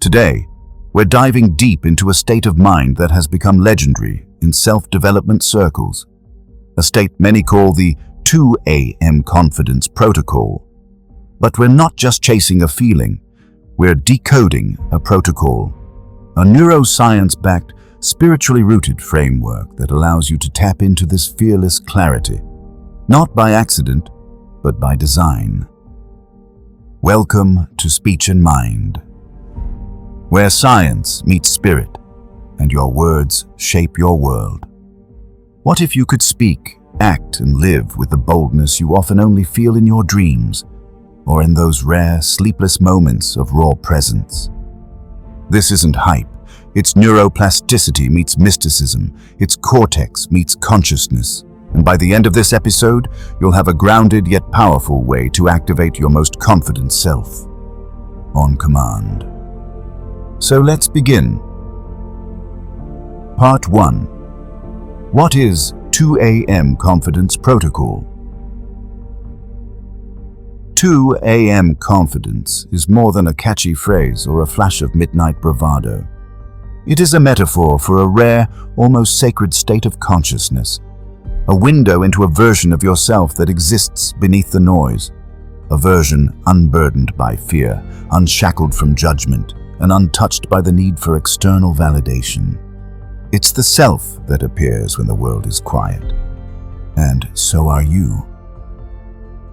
Today, we're diving deep into a state of mind that has become legendary in self-development circles, a state many call the 2 a.m. confidence protocol. But we're not just chasing a feeling, we're decoding a protocol, a neuroscience-backed, spiritually rooted framework that allows you to tap into this fearless clarity, not by accident, but by design. Welcome to Speech and Mind, where science meets spirit and your words shape your world. What if you could speak, act, and live with the boldness you often only feel in your dreams or in those rare, sleepless moments of raw presence? This isn't hype. It's neuroplasticity meets mysticism. It's Cortex meets consciousness. And by the end of this episode, you'll have a grounded yet powerful way to activate your most confident self on command. So let's begin. Part 1. What is 2 a.m. confidence protocol? 2 a.m. confidence is more than a catchy phrase or a flash of midnight bravado. It is a metaphor for a rare, almost sacred state of consciousness, a window into a version of yourself that exists beneath the noise, a version unburdened by fear, unshackled from judgment, and untouched by the need for external validation. It's the self that appears when the world is quiet, and so are you.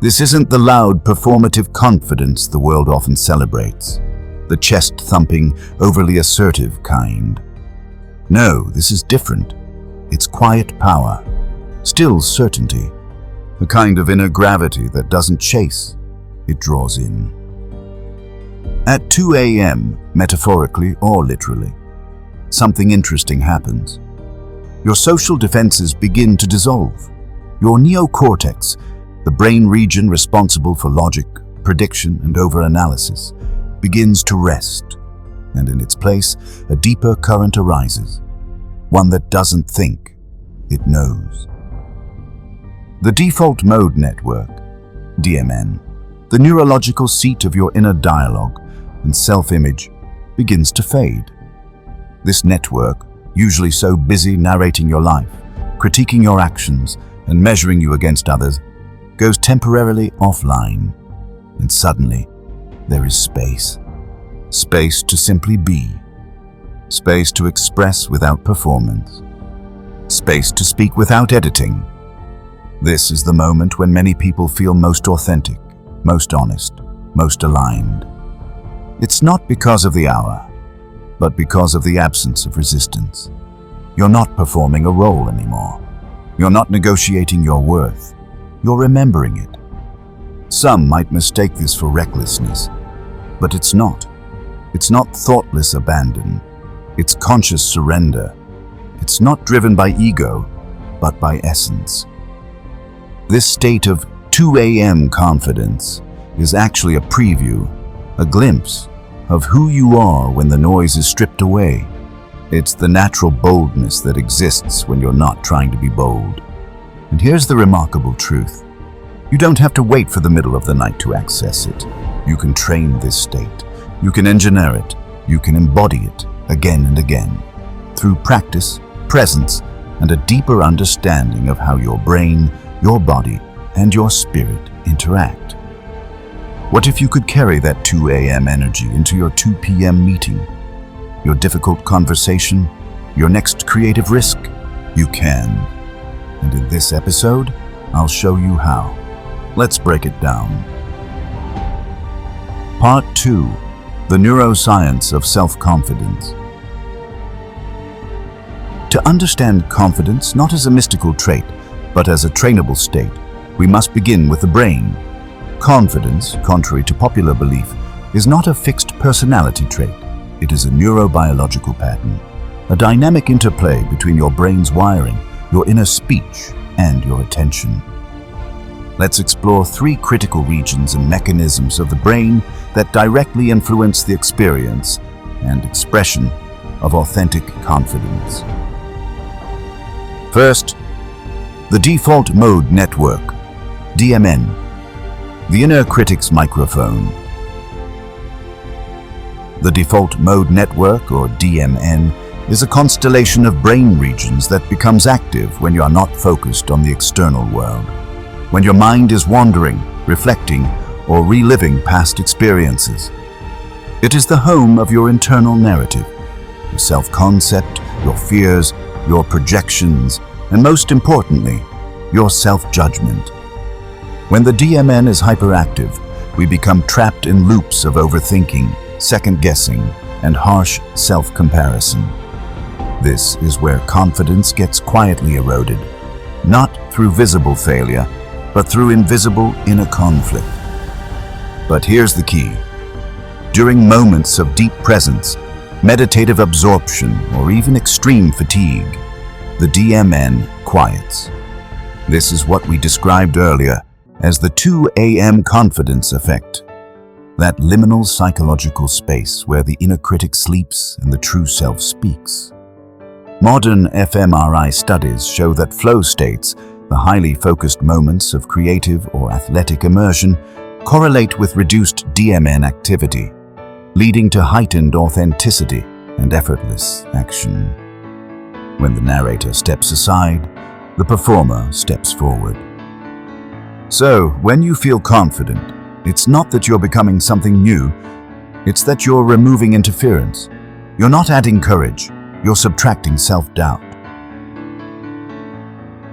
This isn't the loud, performative confidence the world often celebrates, the chest-thumping, overly assertive kind. No, this is different. It's quiet power, still certainty, a kind of inner gravity that doesn't chase, it draws in. At 2 a.m., metaphorically or literally, something interesting happens. Your social defenses begin to dissolve. Your neocortex, the brain region responsible for logic, prediction, and overanalysis, begins to rest, and in its place, a deeper current arises, one that doesn't think, it knows. The default mode network, DMN, the neurological seat of your inner dialogue and self-image, begins to fade. This network, usually so busy narrating your life, critiquing your actions, and measuring you against others, goes temporarily offline, and suddenly there is space. Space to simply be. Space to express without performance. Space to speak without editing. This is the moment when many people feel most authentic, most honest, most aligned. It's not because of the hour, but because of the absence of resistance. You're not performing a role anymore. You're not negotiating your worth. You're remembering it. Some might mistake this for recklessness, but it's not. It's not thoughtless abandon. It's conscious surrender. It's not driven by ego, but by essence. This state of 2 a.m. confidence is actually a preview, a glimpse of who you are when the noise is stripped away. It's the natural boldness that exists when you're not trying to be bold. And here's the remarkable truth. You don't have to wait for the middle of the night to access it. You can train this state. You can engineer it. You can embody it again and again through practice, presence, and a deeper understanding of how your brain, your body, and your spirit interact. What if you could carry that 2 a.m. energy into your 2 p.m. meeting, your difficult conversation, your next creative risk? You can. And in this episode, I'll show you how. Let's break it down. Part 2. The Neuroscience of Self-Confidence. To understand confidence not as a mystical trait, but as a trainable state, we must begin with the brain. Confidence, contrary to popular belief, is not a fixed personality trait. It is a neurobiological pattern, a dynamic interplay between your brain's wiring, your inner speech, and your attention. Let's explore 3 critical regions and mechanisms of the brain that directly influence the experience and expression of authentic confidence. First, the default mode network, DMN, the inner critic's microphone. The default mode network, or DMN, is a constellation of brain regions that becomes active when you are not focused on the external world. When your mind is wandering, reflecting, or reliving past experiences. It is the home of your internal narrative, your self-concept, your fears, your projections, and most importantly, your self-judgment. When the DMN is hyperactive, we become trapped in loops of overthinking, second-guessing, and harsh self-comparison. This is where confidence gets quietly eroded, not through visible failure, but through invisible inner conflict. But here's the key. During moments of deep presence, meditative absorption, or even extreme fatigue, the DMN quiets. This is what we described earlier as the 2 a.m. confidence effect, that liminal psychological space where the inner critic sleeps and the true self speaks. Modern fMRI studies show that flow states, the highly focused moments of creative or athletic immersion, correlate with reduced DMN activity, leading to heightened authenticity and effortless action. When the narrator steps aside, the performer steps forward. So, when you feel confident, it's not that you're becoming something new, it's that you're removing interference. You're not adding courage, you're subtracting self-doubt.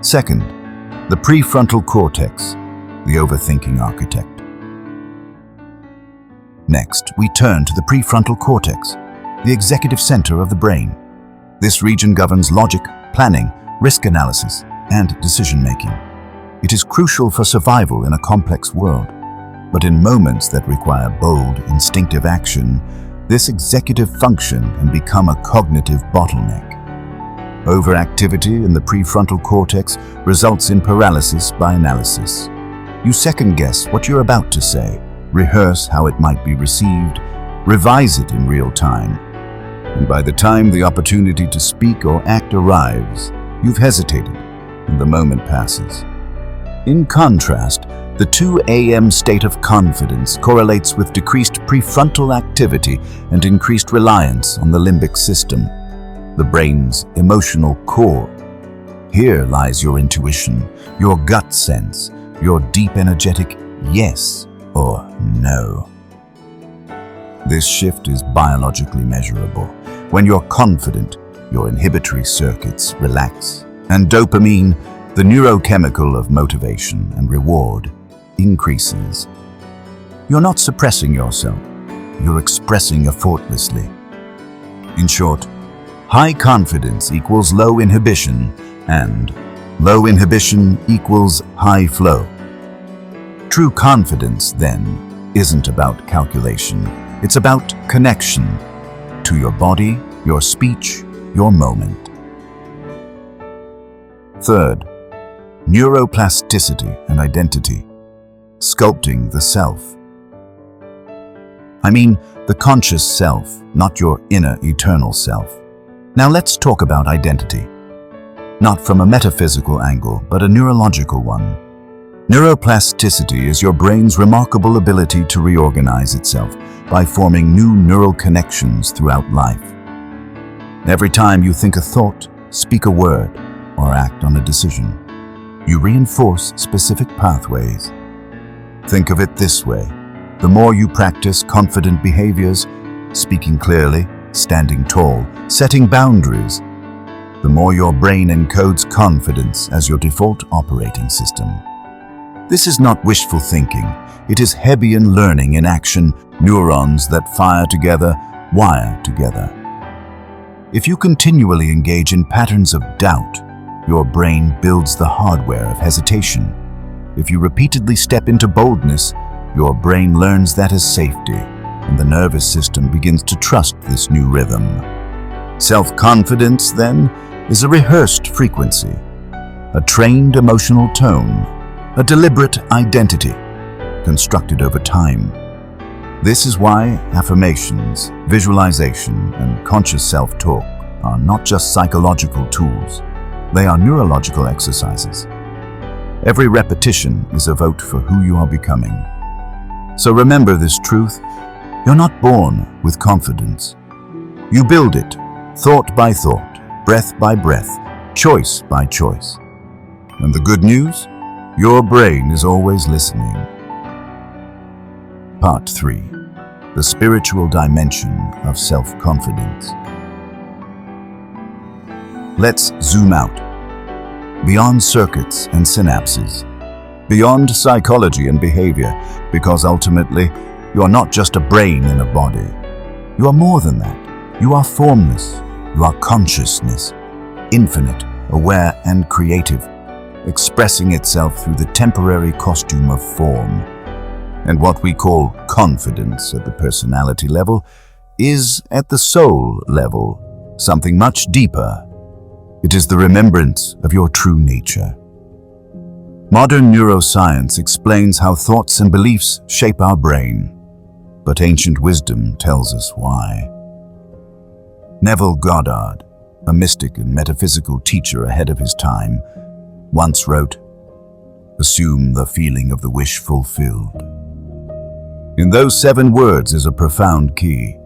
Second, the prefrontal cortex, the overthinking architect. Next, we turn to the prefrontal cortex, the executive center of the brain. This region governs logic, planning, risk analysis, and decision-making. It is crucial for survival in a complex world, but in moments that require bold, instinctive action, this executive function can become a cognitive bottleneck. Overactivity in the prefrontal cortex results in paralysis by analysis. You second-guess what you're about to say, rehearse how it might be received, revise it in real time. And by the time the opportunity to speak or act arrives, you've hesitated, and the moment passes. In contrast, the 2 a.m. state of confidence correlates with decreased prefrontal activity and increased reliance on the limbic system, the brain's emotional core. Here lies your intuition, your gut sense, your deep energetic yes or no. This shift is biologically measurable. When you're confident, your inhibitory circuits relax, and dopamine, the neurochemical of motivation and reward, increases. You're not suppressing yourself, you're expressing effortlessly. In short, high confidence equals low inhibition, and low inhibition equals high flow. True confidence, then, isn't about calculation. It's about connection to your body, your speech, your moment. Third, neuroplasticity and identity. Sculpting the self. I mean, the conscious self, not your inner eternal self. Now let's talk about identity. Not from a metaphysical angle, but a neurological one. Neuroplasticity is your brain's remarkable ability to reorganize itself by forming new neural connections throughout life. Every time you think a thought, speak a word, or act on a decision, you reinforce specific pathways. Think of it this way. The more you practice confident behaviors, speaking clearly, standing tall, setting boundaries, the more your brain encodes confidence as your default operating system. This is not wishful thinking. It is Hebbian learning in action, neurons that fire together, wire together. If you continually engage in patterns of doubt, your brain builds the hardware of hesitation. If you repeatedly step into boldness, your brain learns that as safety, and the nervous system begins to trust this new rhythm. Self-confidence, then, is a rehearsed frequency, a trained emotional tone, a deliberate identity, constructed over time. This is why affirmations, visualization, and conscious self-talk are not just psychological tools. They are neurological exercises. Every repetition is a vote for who you are becoming. So remember this truth: You're not born with confidence. You build it, thought by thought, breath by breath, choice by choice. And the good news? Your brain is always listening. Part 3. The spiritual dimension of self-confidence. Let's zoom out. Beyond circuits and synapses. Beyond psychology and behavior, because ultimately, you are not just a brain in a body. You are more than that. You are formless. You are consciousness, infinite, aware and creative, expressing itself through the temporary costume of form. And what we call confidence at the personality level is, at the soul level, something much deeper. It is the remembrance of your true nature. Modern neuroscience explains how thoughts and beliefs shape our brain, but ancient wisdom tells us why. Neville Goddard, a mystic and metaphysical teacher ahead of his time, once wrote, "Assume the feeling of the wish fulfilled." In those 7 words is a profound key.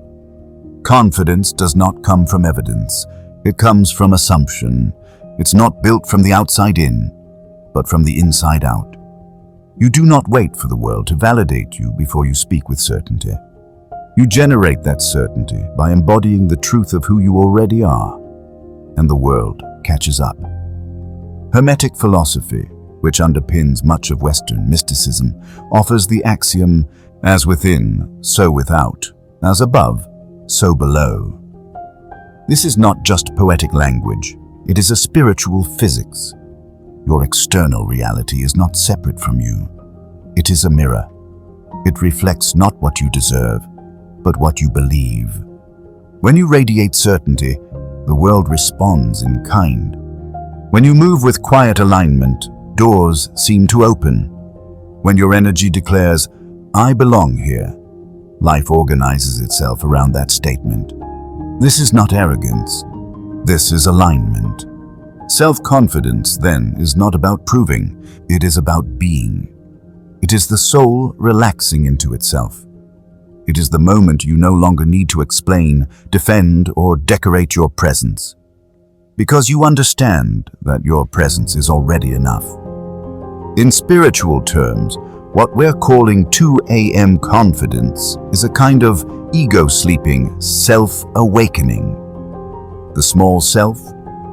Confidence does not come from evidence. It comes from assumption. It's not built from the outside in, but from the inside out. You do not wait for the world to validate you before you speak with certainty. You generate that certainty by embodying the truth of who you already are, and the world catches up. Hermetic philosophy, which underpins much of Western mysticism, offers the axiom, as within, so without, as above, so below. This is not just poetic language, it is a spiritual physics. Your external reality is not separate from you. It is a mirror. It reflects not what you deserve, but what you believe. When you radiate certainty, the world responds in kind. When you move with quiet alignment, doors seem to open. When your energy declares, "I belong here," life organizes itself around that statement. This is not arrogance. This is alignment. Self-confidence, then, is not about proving. It is about being. It is the soul relaxing into itself. It is the moment you no longer need to explain, defend, or decorate your presence, because you understand that your presence is already enough. In spiritual terms, what we're calling 2 a.m. confidence is a kind of ego-sleeping self-awakening. The small self,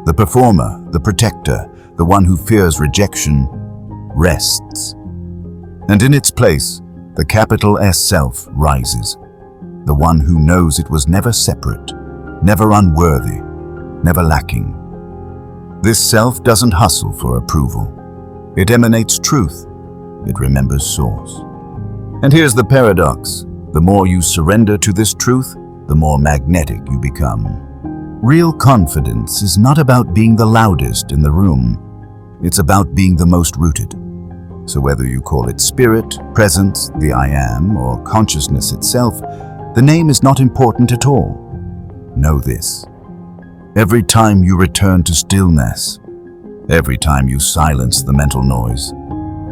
the performer, the protector, the one who fears rejection, rests. And in its place, the capital S self rises, the one who knows it was never separate, never unworthy, never lacking. This self doesn't hustle for approval. It emanates truth. It remembers source. And here's the paradox. The more you surrender to this truth, the more magnetic you become. Real confidence is not about being the loudest in the room. It's about being the most rooted. So whether you call it spirit, presence, the I am, or consciousness itself, the name is not important at all. Know this. Every time you return to stillness, every time you silence the mental noise,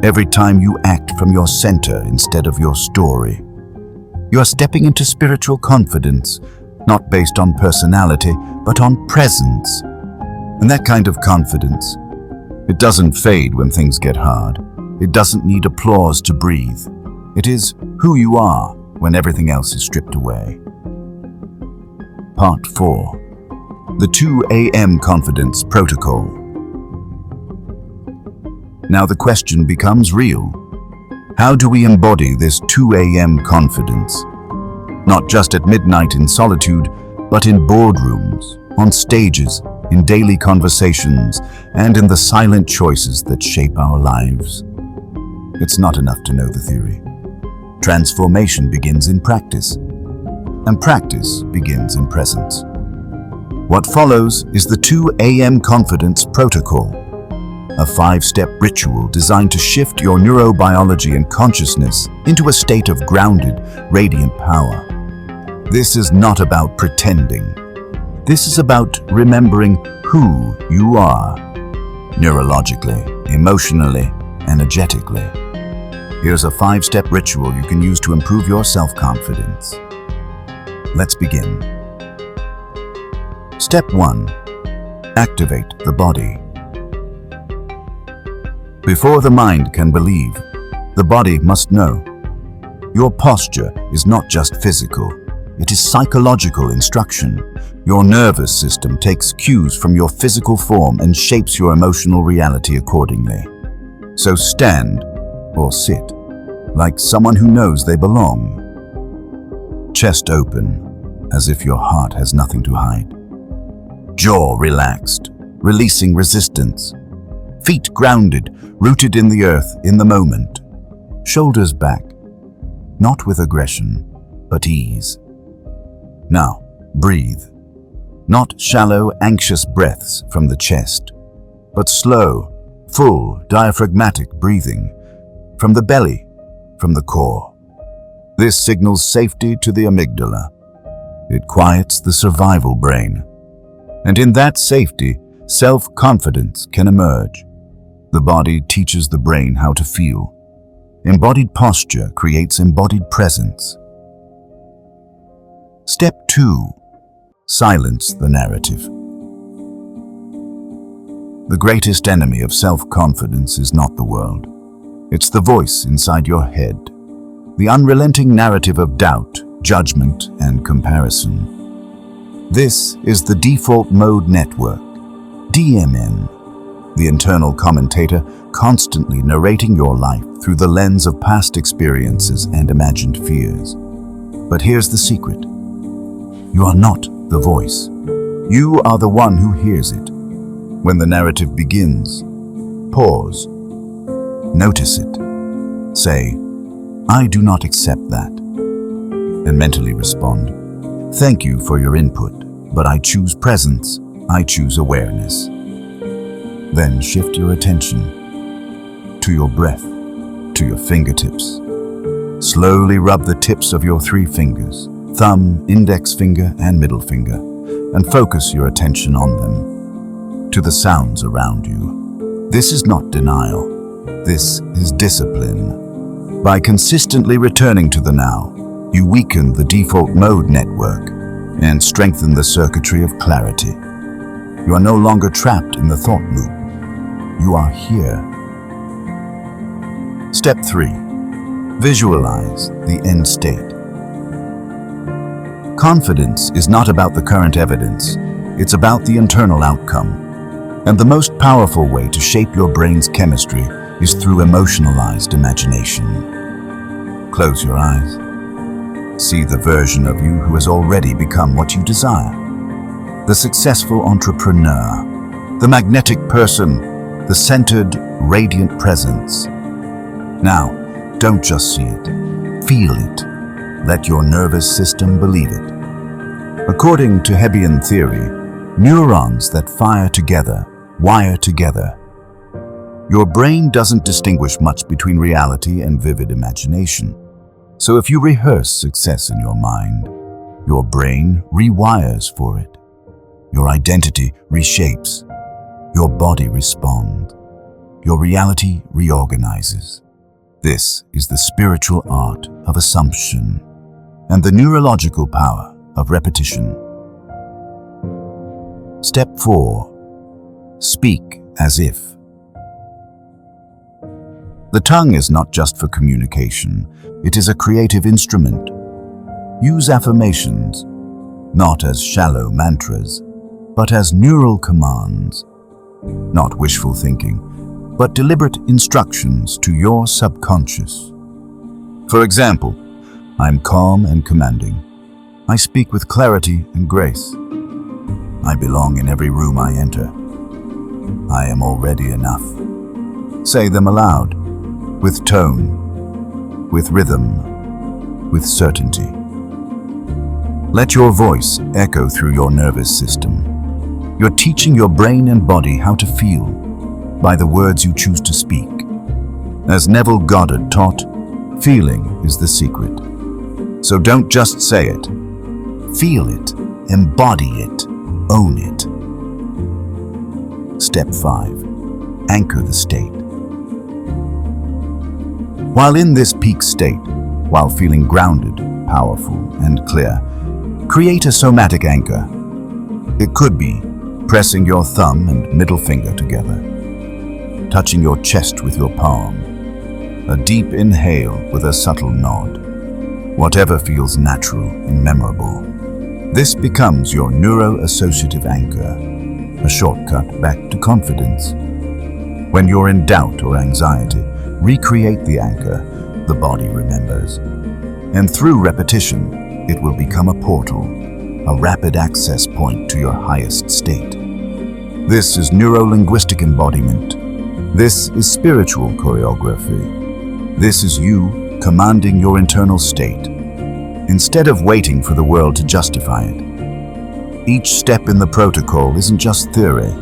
every time you act from your center instead of your story, you are stepping into spiritual confidence, not based on personality, but on presence. And that kind of confidence, it doesn't fade when things get hard. It doesn't need applause to breathe. It is who you are when everything else is stripped away. Part 4. The 2 a.m. Confidence Protocol. Now the question becomes real. How do we embody this 2 a.m. confidence? Not just at midnight in solitude, but in boardrooms, on stages, in daily conversations, and in the silent choices that shape our lives. It's not enough to know the theory. Transformation begins in practice, and practice begins in presence. What follows is the 2 a.m. Confidence Protocol, a 5-step ritual designed to shift your neurobiology and consciousness into a state of grounded, radiant power. This is not about pretending. This is about remembering who you are, neurologically, emotionally, energetically. Here's a 5-step ritual you can use to improve your self-confidence. Let's begin. Step 1. Activate the body. Before the mind can believe, the body must know. Your posture is not just physical, it is psychological instruction. Your nervous system takes cues from your physical form and shapes your emotional reality accordingly. So stand or sit like someone who knows they belong. Chest open, as if your heart has nothing to hide. Jaw relaxed, releasing resistance. Feet grounded, rooted in the earth, in the moment. Shoulders back, not with aggression, but ease. Now, breathe. Not shallow, anxious breaths from the chest, but slow, full, diaphragmatic breathing from the belly, from the core. This signals safety to the amygdala. It quiets the survival brain. And in that safety, self-confidence can emerge. The body teaches the brain how to feel. Embodied posture creates embodied presence. Step 2. Silence the narrative. The greatest enemy of self-confidence is not the world. It's the voice inside your head. The unrelenting narrative of doubt, judgment, and comparison. This is the default mode network, DMN, the internal commentator constantly narrating your life through the lens of past experiences and imagined fears. But here's the secret. You are not the voice. You are the one who hears it. When the narrative begins, pause. Notice it. Say, "I do not accept that." And mentally respond, "Thank you for your input, but I choose presence. I choose awareness." Then shift your attention to your breath, to your fingertips. Slowly rub the tips of your 3 fingers, thumb, index finger, and middle finger, and focus your attention on them, to the sounds around you. This is not denial. This is discipline. By consistently returning to the now, you weaken the default mode network and strengthen the circuitry of clarity. You are no longer trapped in the thought loop. You are here. Step 3. Visualize the end state. Confidence is not about the current evidence. It's about the internal outcome. And the most powerful way to shape your brain's chemistry is through emotionalized imagination. Close your eyes. See the version of you who has already become what you desire. The successful entrepreneur, the magnetic person, the centered, radiant presence. Now, don't just see it. Feel it. Let your nervous system believe it. According to Hebbian theory, neurons that fire together wire together. Your brain doesn't distinguish much between reality and vivid imagination. So if you rehearse success in your mind, your brain rewires for it. Your identity reshapes. Your body responds. Your reality reorganizes. This is the spiritual art of assumption and the neurological power of repetition. Step 4. Speak as if. The tongue is not just for communication, it is a creative instrument. Use affirmations, not as shallow mantras, but as neural commands. Not wishful thinking, but deliberate instructions to your subconscious. For example, I'm calm and commanding. I speak with clarity and grace. I belong in every room I enter. I am already enough. Say them aloud, with tone, with rhythm, with certainty. Let your voice echo through your nervous system. You're teaching your brain and body how to feel by the words you choose to speak. As Neville Goddard taught, feeling is the secret. So don't just say it. Feel it, embody it, own it. Step 5. Anchor the state. While in this peak state, while feeling grounded, powerful, and clear, Create a somatic anchor. It could be pressing your thumb and middle finger together, touching your chest with your palm, a deep inhale with a subtle nod. Whatever feels natural and memorable. This becomes your neuro-associative anchor, a shortcut back to confidence. When you're in doubt or anxiety, recreate the anchor the body remembers. And through repetition, it will become a portal, a rapid access point to your highest state. This is neuro-linguistic embodiment. This is spiritual choreography. This is you commanding your internal state, instead of waiting for the world to justify it. Each step in the protocol isn't just theory,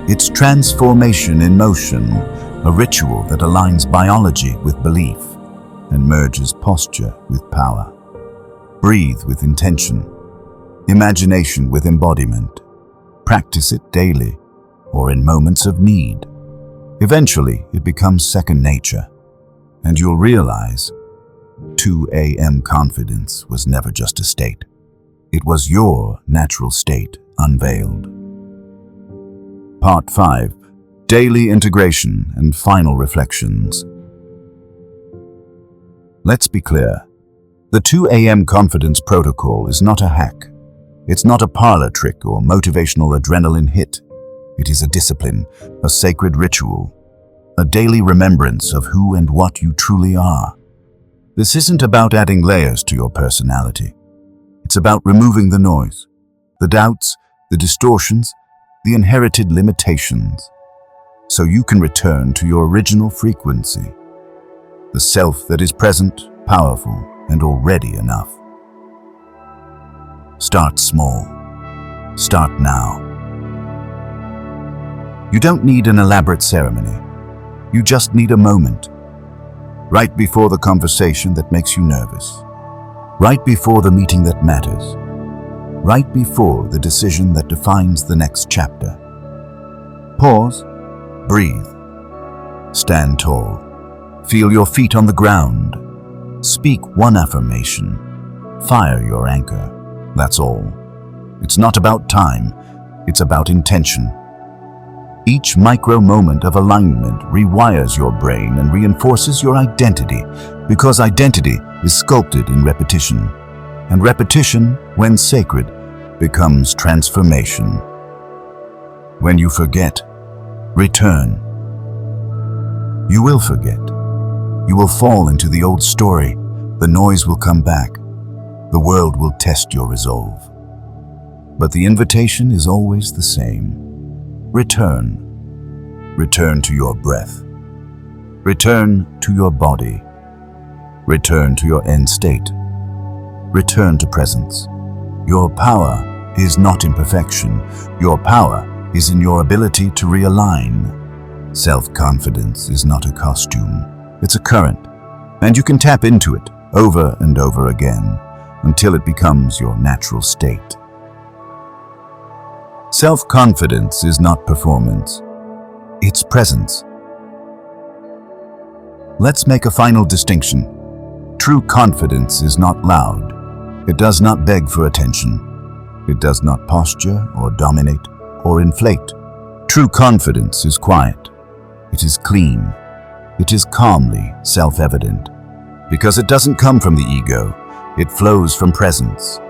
it's transformation in motion, a ritual that aligns biology with belief and merges posture with power. Breathe with intention, imagination with embodiment. Practice it daily or in moments of need. Eventually, it becomes second nature, and you'll realize 2 a.m. confidence was never just a state. It was your natural state unveiled. Part 5. Daily integration and final reflections. Let's be clear. The 2 a.m. confidence protocol is not a hack. It's not a parlor trick or motivational adrenaline hit. It is a discipline, a sacred ritual, a daily remembrance of who and what you truly are. This isn't about adding layers to your personality. It's about removing the noise, the doubts, the distortions, the inherited limitations, so you can return to your original frequency, the self that is present, powerful, and already enough. Start small. Start now. You don't need an elaborate ceremony. You just need a moment. Right before the conversation that makes you nervous. Right before the meeting that matters. Right before the decision that defines the next chapter. Pause. Breathe. Stand tall. Feel your feet on the ground. Speak one affirmation. Fire your anchor. That's all. It's not about time. It's about intention. Each micro moment of alignment rewires your brain and reinforces your identity, because identity is sculpted in repetition. And repetition, when sacred, becomes transformation. When you forget, return. You will forget. You will fall into the old story. The noise will come back. The world will test your resolve. But the invitation is always the same. Return. Return to your breath. Return to your body. Return to your end state. Return to presence. Your power is not in perfection. Your power is in your ability to realign. Self-confidence is not a costume. It's a current, and you can tap into it over and over again until it becomes your natural state. Self-confidence is not performance. It's presence. Let's make a final distinction. True confidence is not loud. It does not beg for attention. It does not posture or dominate or inflate. True confidence is quiet. It is clean. It is calmly self-evident. Because it doesn't come from the ego. It flows from presence,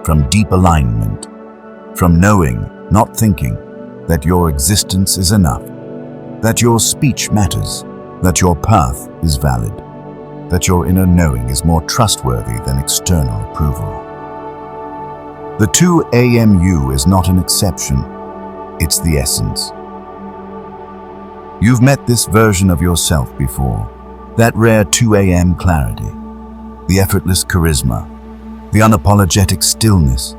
from deep alignment, from knowing, not thinking, that your existence is enough, that your speech matters, that your path is valid, that your inner knowing is more trustworthy than external approval. The 2 a.m. you is not an exception, it's the essence. You've met this version of yourself before, that rare 2 a.m. clarity, the effortless charisma, the unapologetic stillness,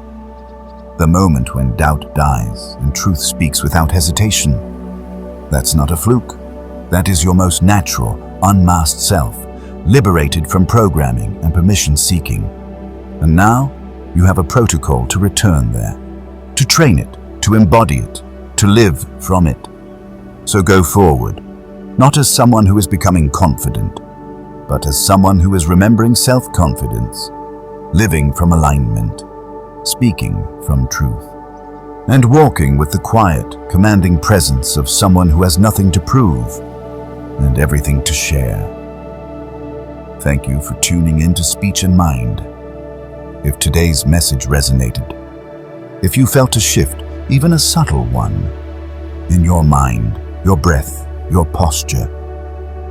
the moment when doubt dies and truth speaks without hesitation. That's not a fluke. That is your most natural, unmasked self, liberated from programming and permission-seeking. And now, you have a protocol to return there, to train it, to embody it, to live from it. So go forward, not as someone who is becoming confident, but as someone who is remembering self-confidence, living from alignment, speaking from truth, and walking with the quiet, commanding presence of someone who has nothing to prove and everything to share. Thank you for tuning in to Speech and Mind. If today's message resonated, if you felt a shift, even a subtle one, in your mind, your breath, your posture,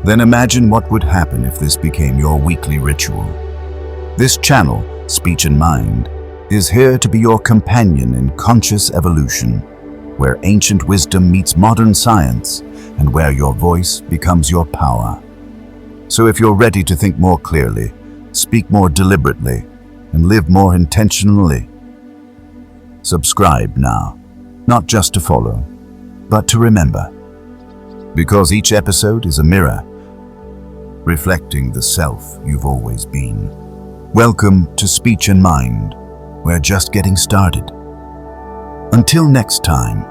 then imagine what would happen if this became your weekly ritual. This channel, Speech and Mind, is here to be your companion in conscious evolution, where ancient wisdom meets modern science and where your voice becomes your power. So if you're ready to think more clearly, speak more deliberately, and live more intentionally, subscribe now, not just to follow, but to remember. Because each episode is a mirror, reflecting the self you've always been. Welcome to Speech and Mind. We're just getting started. Until next time,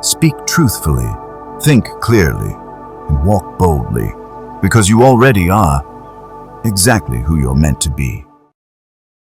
speak truthfully, think clearly, and walk boldly, because you already are exactly who you're meant to be.